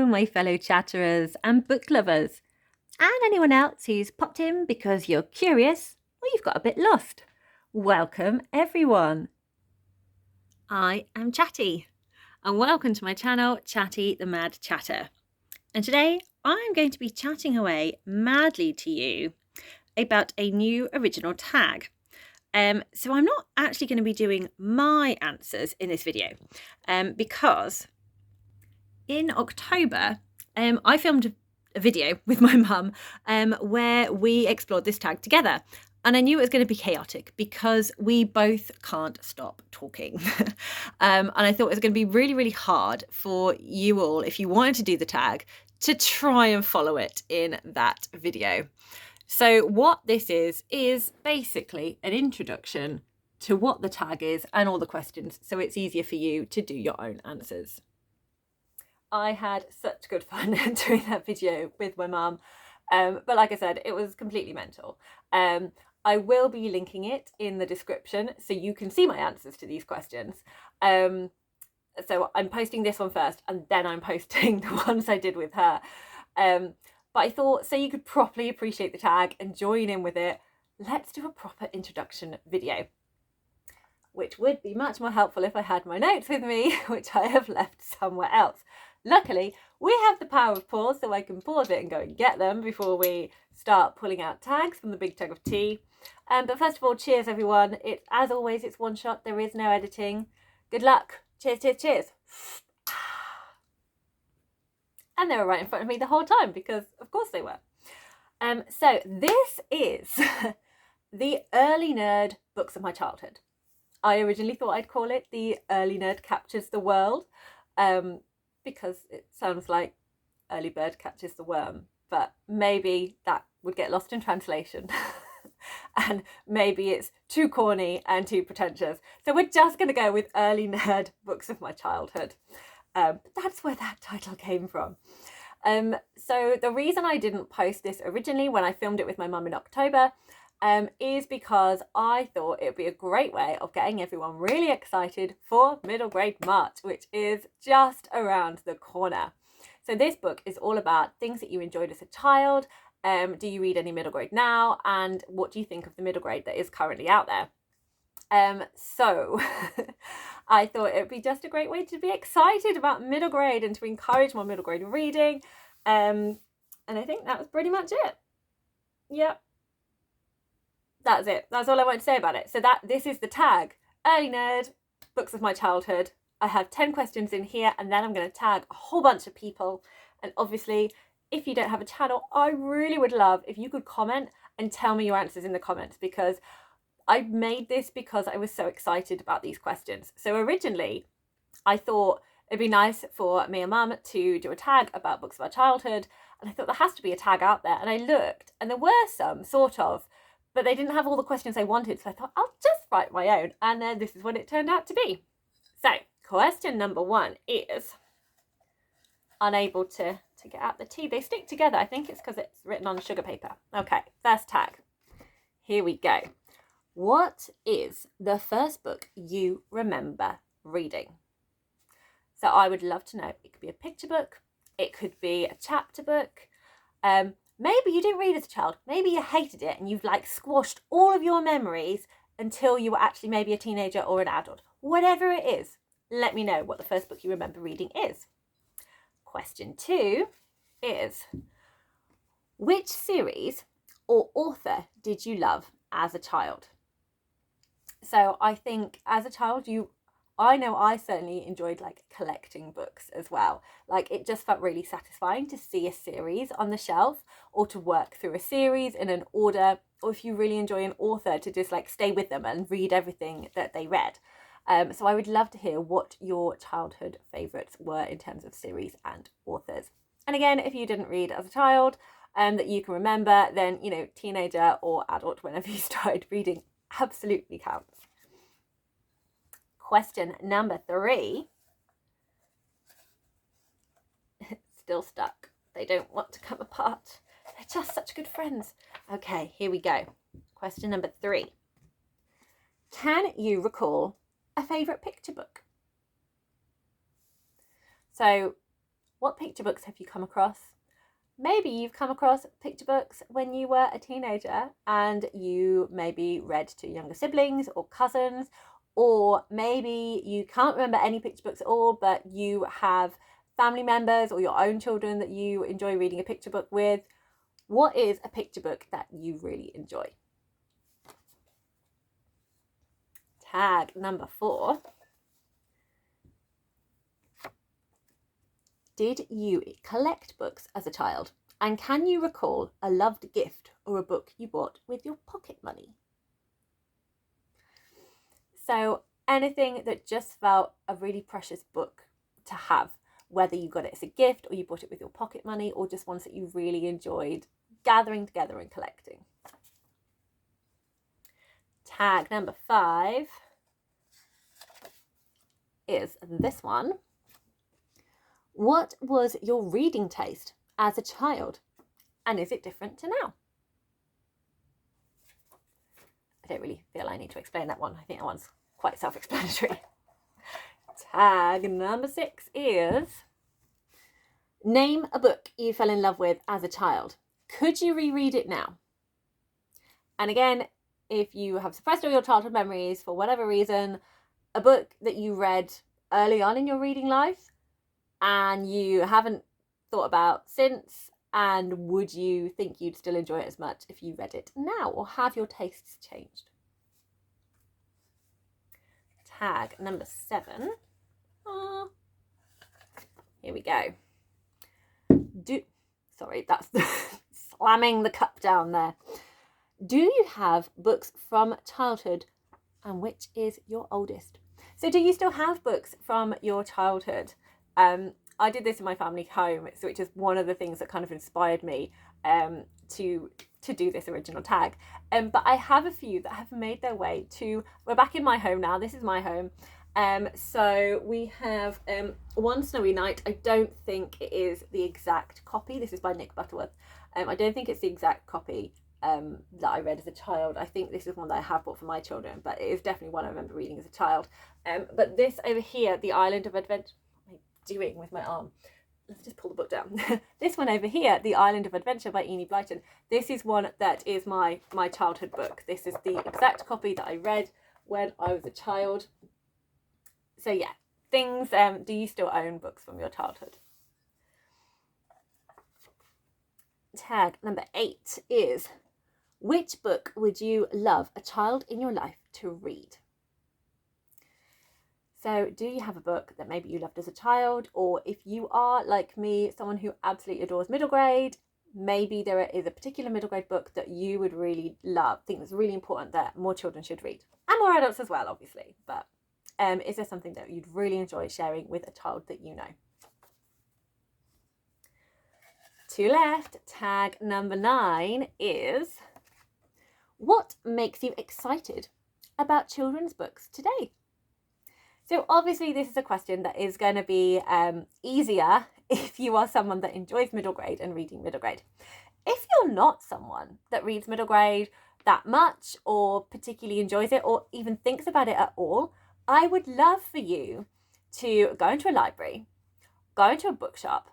Hello, my fellow chatterers and book lovers, and anyone else who's popped in because you're curious or you've got a bit lost. Welcome, everyone. I am Chattie, and welcome to my channel, Chattie the Mad Chatter. And today I'm going to be chatting away madly to you about a new original tag. So I'm not actually going to be doing my answers in this video because in October, I filmed a video with my mum where we explored this tag together. And I knew it was going to be chaotic because we both can't stop talking. And I thought it was going to be really, really hard for you all, if you wanted to do the tag, to try and follow it in that video. So what this is basically an introduction to what the tag is and all the questions, so it's easier for you to do your own answers. I had such good fun doing that video with my mum, but like I said, it was completely mental. I will be linking it in the description so you can see my answers to these questions. So I'm posting this one first and then I'm posting the ones I did with her. But I thought, so you could properly appreciate the tag and join in with it, let's do a proper introduction video, which would be much more helpful if I had my notes with me, which I have left somewhere else. Luckily, we have the power of pause, so I can pause it and go and get them before we start pulling out tags from the big tug of tea. But first of all, cheers everyone. As always, it's one shot, there is no editing. Good luck. Cheers, cheers, cheers. And they were right in front of me the whole time because of course they were. So this is the Early Nerd Books of My Childhood. I originally thought I'd call it The Early Nerd Captures the World because it sounds like Early Bird Catches the Worm, but maybe that would get lost in translation. And maybe it's too corny and too pretentious. So we're just going to go with Early Nerd Books of My Childhood. That's where that title came from. So the reason I didn't post this originally when I filmed it with my mum in October is because I thought it would be a great way of getting everyone really excited for Middle Grade March, which is just around the corner. So this book is all about things that you enjoyed as a child. Do you read any middle grade now? And what do you think of the middle grade that is currently out there? So I thought it would be just a great way to be excited about middle grade and to encourage more middle grade reading. And I think that was pretty much it. Yep. That's it. That's all I want to say about it. So this is the tag, Early Nerd, Books of My Childhood. I have 10 questions in here and then I'm going to tag a whole bunch of people. And obviously, if you don't have a channel, I really would love if you could comment and tell me your answers in the comments, because I made this because I was so excited about these questions. So originally, I thought it'd be nice for me and mum to do a tag about books of our childhood. And I thought there has to be a tag out there. And I looked and there were some, sort of, but they didn't have all the questions I wanted. So I thought I'll just write my own. And this is what it turned out to be. So question number 1 is, unable to get out the tea. They stick together. I think it's because it's written on sugar paper. Okay, first tag. Here we go. What is the first book you remember reading? So I would love to know. It could be a picture book. It could be a chapter book. Maybe you didn't read as a child. Maybe you hated it and you've like squashed all of your memories until you were actually maybe a teenager or an adult. Whatever it is, let me know what the first book you remember reading is. Question 2 is, which series or author did you love as a child? So I think as a child, I know I certainly enjoyed like collecting books as well. Like it just felt really satisfying to see a series on the shelf or to work through a series in an order, or if you really enjoy an author, to just like stay with them and read everything that they read. So I would love to hear what your childhood favourites were in terms of series and authors. And again, if you didn't read as a child that you can remember, then, you know, teenager or adult, whenever you started reading, absolutely counts. Question number 3. Still stuck. They don't want to come apart. They're just such good friends. Okay, here we go. Question number 3. Can you recall a favourite picture book? So what picture books have you come across? Maybe you've come across picture books when you were a teenager and you maybe read to younger siblings or cousins, or maybe you can't remember any picture books at all, but you have family members or your own children that you enjoy reading a picture book with. What is a picture book that you really enjoy? Tag number 4. Did you collect books as a child? And can you recall a loved gift or a book you bought with your pocket money? So anything that just felt a really precious book to have, whether you got it as a gift or you bought it with your pocket money, or just ones that you really enjoyed gathering together and collecting. Tag number 5 is this one. What was your reading taste as a child, and is it different to now? I don't really feel I need to explain that one. I think that one's quite self-explanatory. Tag number 6 is, name a book you fell in love with as a child. Could you reread it now? And again, if you have suppressed all your childhood memories for whatever reason, a book that you read early on in your reading life and you haven't thought about since, and would you think you'd still enjoy it as much if you read it now, or have your tastes changed? Tag number 7. Here we go. Sorry, that's slamming the cup down there. Do you have books from childhood, and which is your oldest? So do you still have books from your childhood? I did this in my family home, so which is one of the things that kind of inspired me to do this original tag. But I have a few that have made their way to, we're back in my home now, this is my home. So we have One Snowy Night. I don't think it is the exact copy. This is by Nick Butterworth. I don't think it's the exact copy that I read as a child. I think this is one that I have bought for my children, but it is definitely one I remember reading as a child. But this over here, The Island of Adventure, what am I doing with my arm? Let's just pull the book down. This one over here, The Island of Adventure by Enid Blyton. This is one that is my childhood book. This is the exact copy that I read when I was a child. So yeah, things, do you still own books from your childhood? Tag number 8 is, which book would you love a child in your life to read? So do you have a book that maybe you loved as a child, or if you are, like me, someone who absolutely adores middle grade, maybe there is a particular middle grade book that you would really love, think it's really important that more children should read, and more adults as well, obviously, but is there something that you'd really enjoy sharing with a child that you know? 2 left. Tag number 9 is, what makes you excited about children's books today? So obviously this is a question that is going to be easier if you are someone that enjoys middle grade and reading middle grade. If you're not someone that reads middle grade that much, or particularly enjoys it, or even thinks about it at all, I would love for you to go into a library, go into a bookshop,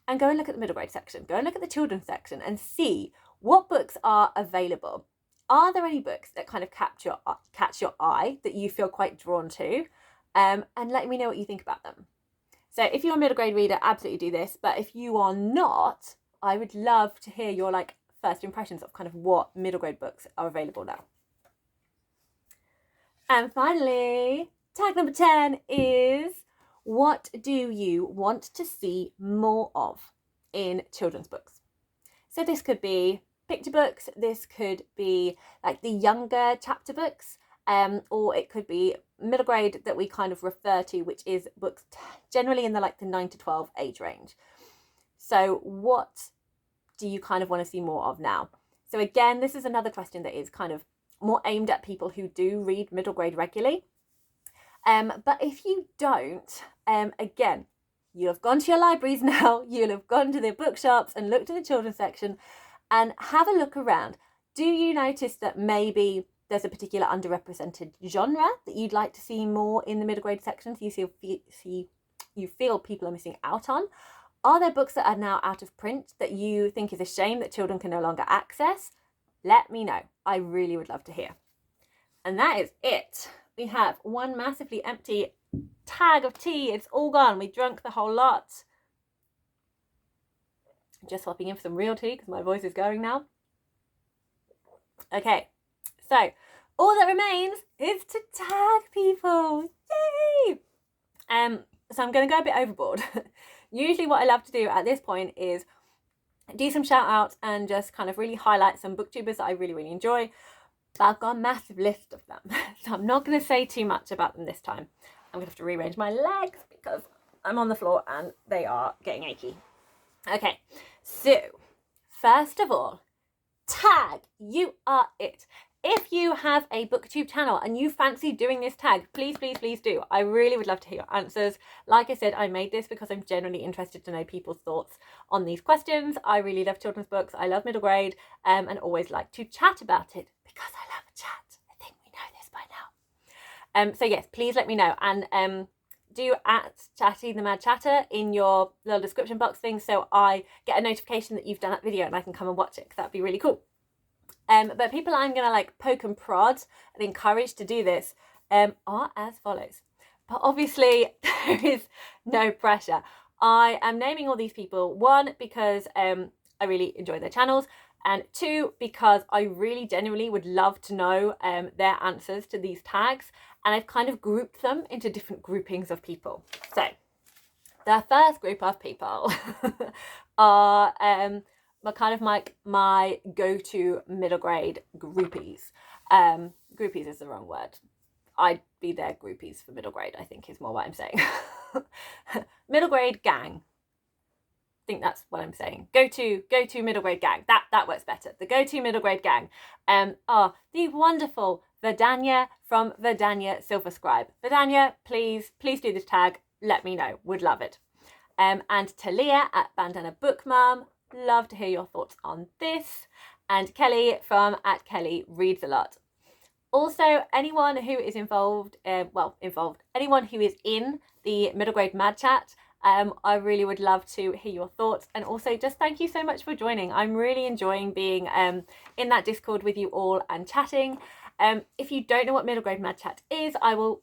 and go and look at the middle grade section, go and look at the children's section and see what books are available. Are there any books that kind of catch your eye that you feel quite drawn to? And let me know what you think about them. So if you're a middle grade reader, absolutely do this. But if you are not, I would love to hear your first impressions of kind of what middle grade books are available now. And finally, tag number 10 is, what do you want to see more of in children's books? So this could be picture books, this could be like the younger chapter books, or it could be middle grade that we kind of refer to, which is books generally in the 9 to 12 age range. So what do you kind of want to see more of now? So again, this is another question that is kind of more aimed at people who do read middle grade regularly. But if you don't, again, you'll have gone to your libraries now, you'll have gone to the bookshops and looked at the children's section and have a look around. Do you notice that maybe there's a particular underrepresented genre that you'd like to see more in the middle grade sections you feel people are missing out on? Are there books that are now out of print that you think is a shame that children can no longer access? Let me know. I really would love to hear. And that is it. We have one massively empty tag of tea. It's all gone. We drank the whole lot. Just swapping in for some real tea because my voice is going now. Okay, so all that remains is to tag people. Yay! So I'm going to go a bit overboard. Usually what I love to do at this point is do some shout outs and just kind of really highlight some booktubers that I really, really enjoy. But I've got a massive list of them. So I'm not going to say too much about them this time. I'm going to have to rearrange my legs because I'm on the floor and they are getting achy. Okay, so first of all, tag, you are it. If you have a booktube channel and you fancy doing this tag, please, please, please do. I really would love to hear your answers. Like I said, I made this because I'm genuinely interested to know people's thoughts on these questions. I really love children's books. I love middle grade and always like to chat about it because I love a chat. I think we know this by now. So yes, please let me know. And do at Chattie the Mad Chatter in your little description box thing so I get a notification that you've done that video and I can come and watch it because that'd be really cool. But people I'm going to like poke and prod and encourage to do this are as follows. But obviously there is no pressure. I am naming all these people, one, because I really enjoy their channels, and two, because I really genuinely would love to know their answers to these tags, and I've kind of grouped them into different groupings of people. So the first group of people are my go-to middle grade groupies. Groupies is the wrong word. I'd be their groupies for middle grade, I think is more what I'm saying. Middle grade gang. I think that's what I'm saying. Go-to middle grade gang. That works better. The go-to middle grade gang are the wonderful Verdania from Verdania Silverscribe. Verdania, please do this tag. Let me know. Would love it. And Talia at Bandana Book Mom. Love to hear your thoughts on this. And Kelly from at Kelly Reads a Lot. Also, anyone who is involved, anyone who is in the middle grade Mad Chat, I really would love to hear your thoughts. And also just thank you so much for joining. I'm really enjoying being in that Discord with you all and chatting. If you don't know what middle grade Mad Chat is, I will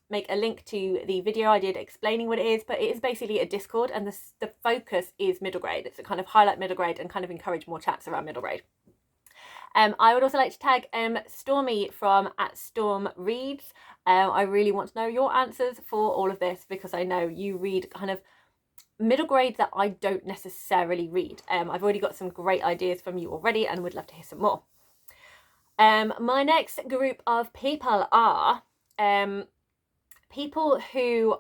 make a link to the video I did explaining what it is, but it is basically a Discord and the focus is middle grade. It's to kind of highlight middle grade and kind of encourage more chats around middle grade. I would also like to tag Stormy from at Storm Reads. I really want to know your answers for all of this because I know you read kind of middle grade that I don't necessarily read. I've already got some great ideas from you already and would love to hear some more. My next group of people are people who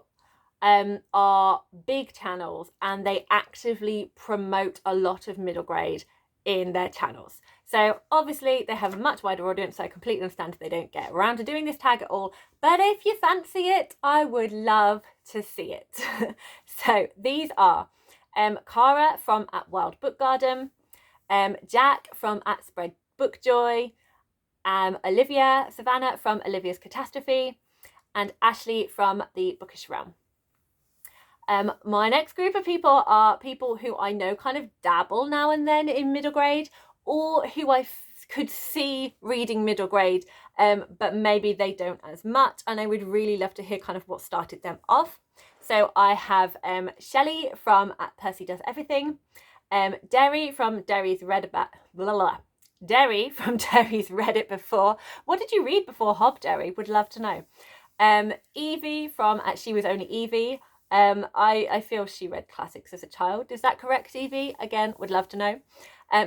are big channels and they actively promote a lot of middle grade in their channels. So obviously they have a much wider audience, so I completely understand if they don't get around to doing this tag at all. But if you fancy it, I would love to see it. So these are Cara from at Wild Book Garden, Jack from at Spread Book Joy, Olivia Savannah from Olivia's Catastrophe, and Ashley from the Bookish Realm. My next group of people are people who I know kind of dabble now and then in middle grade, or who I could see reading middle grade, but maybe they don't as much, and I would really love to hear kind of what started them off. So I have Shelley from at Percy Does Everything, Derry from Derry's read about Derry from Derry's read it before. What did you read before Hob, Derry? Would love to know. Evie from at She Was Only Evie. I feel she read classics as a child. Is that correct, Evie? Again, would love to know.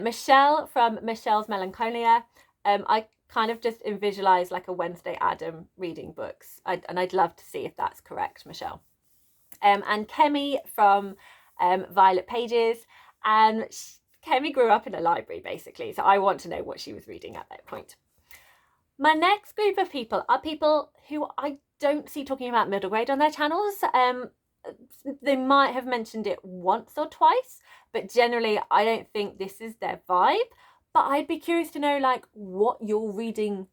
Michelle from Michelle's Melancholia. I kind of just visualize like a Wednesday Adam reading books. And I'd love to see if that's correct, Michelle. And Kemi from Violet Pages. And Kemi grew up in a library, basically. So I want to know what she was reading at that point. My next group of people are people who I don't see talking about middle grade on their channels. They might have mentioned it once or twice, but generally I don't think this is their vibe. But I'd be curious to know like what your reading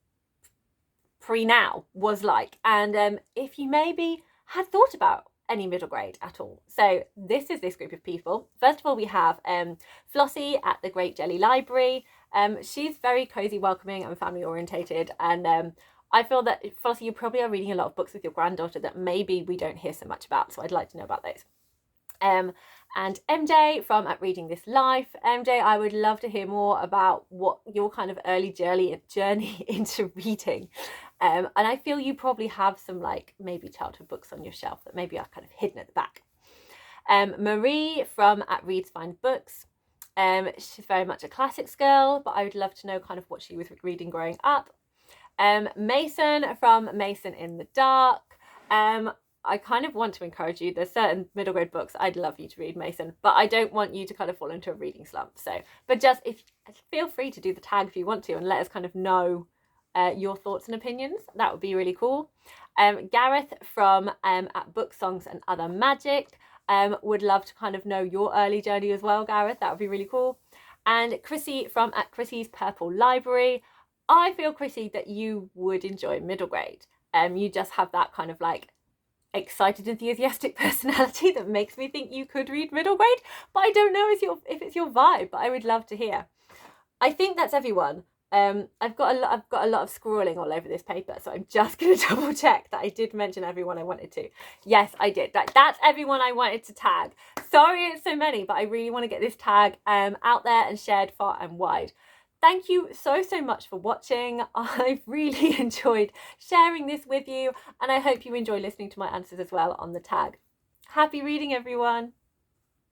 pre-now was like, and if you maybe had thought about any middle grade at all. So this is this group of people. First of all, we have Flossie at the Great Jelly Library. She's very cozy, welcoming and family orientated, and I feel that, Flossie, you probably are reading a lot of books with your granddaughter that maybe we don't hear so much about, so I'd like to know about those. And MJ from At Reading This Life. MJ, I would love to hear more about what your kind of early journey into reading. And I feel you probably have some like maybe childhood books on your shelf that maybe are kind of hidden at the back. Marie from At Reads Find Books. She's very much a classics girl, but I would love to know kind of what she was reading growing up. Mason from Mason in the Dark. I kind of want to encourage you. There's certain middle grade books I'd love you to read, Mason, but I don't want you to kind of fall into a reading slump. So, but just feel free to do the tag if you want to, and let us kind of know your thoughts and opinions. That would be really cool. Gareth from At Book Songs and Other Magic. Would love to kind of know your early journey as well, Gareth. That would be really cool. And Chrissy from At Chrissy's Purple Library. I feel, Chrissy, that you would enjoy middle grade. You just have that kind of like excited, enthusiastic personality that makes me think you could read middle grade, but I don't know if it's your vibe, but I would love to hear. I think that's everyone. I've got a lot of scrawling all over this paper, so I'm just going to double check that I did mention everyone I wanted to. Yes, I did. That's everyone I wanted to tag. Sorry it's so many, but I really want to get this tag out there and shared far and wide. Thank you so much for watching. I've really enjoyed sharing this with you, and I hope you enjoy listening to my answers as well on the tag. Happy reading, everyone.